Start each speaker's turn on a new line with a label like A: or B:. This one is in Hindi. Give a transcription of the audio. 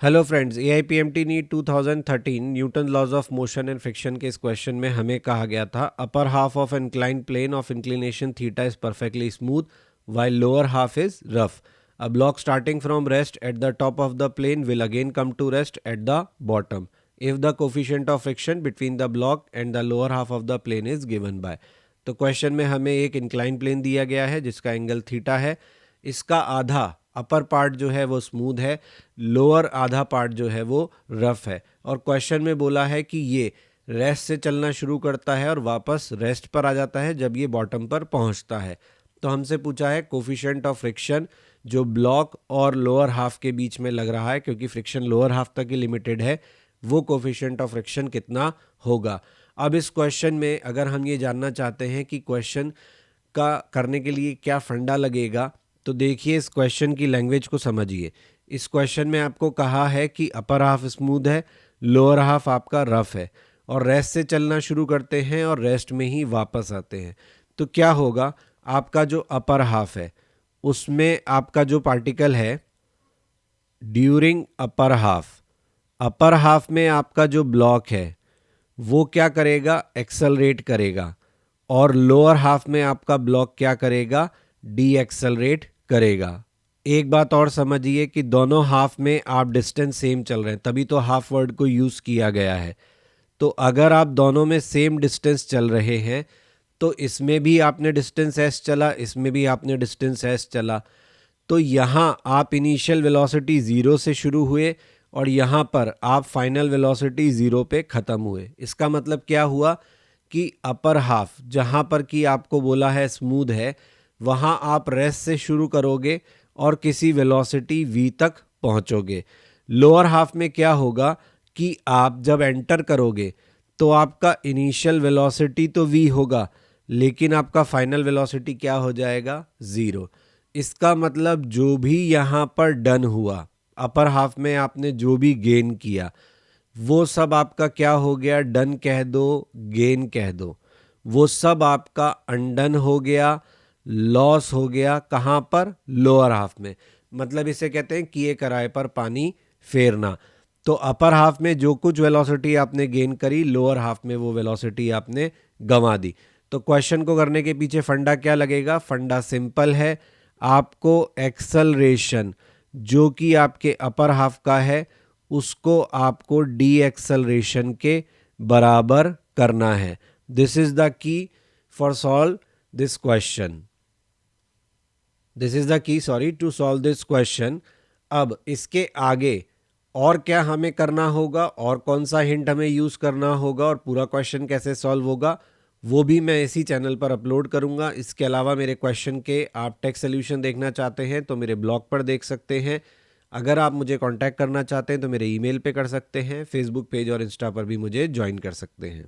A: Hello friends, AIPMT NEET 2013 Newton laws of motion and friction के इस क्वेश्चन में हमें कहा गया था upper half of inclined plane of inclination theta is perfectly smooth while lower half is rough. A block starting from rest at the top of the plane will again come to rest at the bottom if the coefficient of friction between the block and the lower half of the plane is given by. तो क्वेश्चन में हमें एक इंक्लाइन प्लेन दिया गया है जिसका एंगल थीटा है। इसका आधा अपर पार्ट जो है वो स्मूथ है, लोअर आधा पार्ट जो है वो रफ है। और क्वेश्चन में बोला है कि ये रेस्ट से चलना शुरू करता है और वापस रेस्ट पर आ जाता है जब ये बॉटम पर पहुंचता है। तो हमसे पूछा है कोफिशिएंट ऑफ फ्रिक्शन जो ब्लॉक और लोअर हाफ के बीच में लग रहा है, क्योंकि फ्रिक्शन लोअर हाफ तक ही लिमिटेड है, वो कोफिशिएंट ऑफ फ्रिक्शन कितना होगा। अब इस क्वेश्चन में अगर हम ये जानना चाहते हैं कि क्वेश्चन का करने के लिए क्या फंडा लगेगा, तो देखिए इस क्वेश्चन की लैंग्वेज को समझिए। इस क्वेश्चन में आपको कहा है कि अपर हाफ स्मूथ है, लोअर हाफ आपका रफ है, और रेस्ट से चलना शुरू करते हैं और रेस्ट में ही वापस आते हैं। तो क्या होगा, आपका जो अपर हाफ है उसमें आपका जो पार्टिकल है ड्यूरिंग अपर हाफ में आपका जो ब्लॉक है वो क्या करेगा, एक्सेलरेट करेगा, और लोअर हाफ में आपका ब्लॉक क्या करेगा, डी एक्सेलरेट करेगा। एक बात और समझिए कि दोनों हाफ में आप डिस्टेंस सेम चल रहे हैं, तभी तो हाफ वर्ड को यूज़ किया गया है। तो अगर आप दोनों में सेम डिस्टेंस चल रहे हैं तो इसमें भी आपने डिस्टेंस एस चला, इसमें भी आपने डिस्टेंस एस चला, तो यहाँ आप इनिशियल वेलोसिटी ज़ीरो से शुरू हुए और यहाँ पर आप फाइनल वेलोसिटी ज़ीरो पे ख़त्म हुए। इसका मतलब क्या हुआ कि अपर हाफ जहाँ पर कि आपको बोला है स्मूथ है, वहाँ आप रेस्ट से शुरू करोगे और किसी वेलोसिटी v तक पहुँचोगे। लोअर हाफ में क्या होगा कि आप जब एंटर करोगे तो आपका इनिशियल वेलोसिटी तो v होगा, लेकिन आपका फाइनल वेलोसिटी क्या हो जाएगा, ज़ीरो। इसका मतलब जो भी यहाँ पर डन हुआ, अपर हाफ में आपने जो भी गेन किया, वो सब आपका क्या हो गया, डन कह दो, गेन कह दो, वो सब आपका अनडन हो गया, लॉस हो गया। कहाँ पर, लोअर हाफ में। मतलब इसे कहते हैं किए कराए पर पानी फेरना। तो अपर हाफ में जो कुछ वेलोसिटी आपने गेन करी, लोअर हाफ में वो वेलोसिटी आपने गंवा दी। तो क्वेश्चन को करने के पीछे फंडा क्या लगेगा, फंडा सिंपल है। आपको एक्सेलरेशन जो कि आपके अपर हाफ का है उसको आपको डी एक्सेलरेशन के बराबर करना है। This is the key for solve this question. This is the key to solve this question. अब इसके आगे और क्या हमें करना होगा और कौन सा हिंट हमें यूज करना होगा और पूरा क्वेश्चन कैसे सॉल्व होगा, वो भी मैं इसी चैनल पर अपलोड करूंगा। इसके अलावा मेरे क्वेश्चन के आप टेक्स्ट सोल्यूशन देखना चाहते हैं तो मेरे ब्लॉग पर देख सकते हैं। अगर आप मुझे कांटेक्ट करना चाहते हैं तो मेरे ईमेल पे कर सकते हैं, फेसबुक पेज और इंस्टा पर भी मुझे ज्वाइन कर सकते हैं।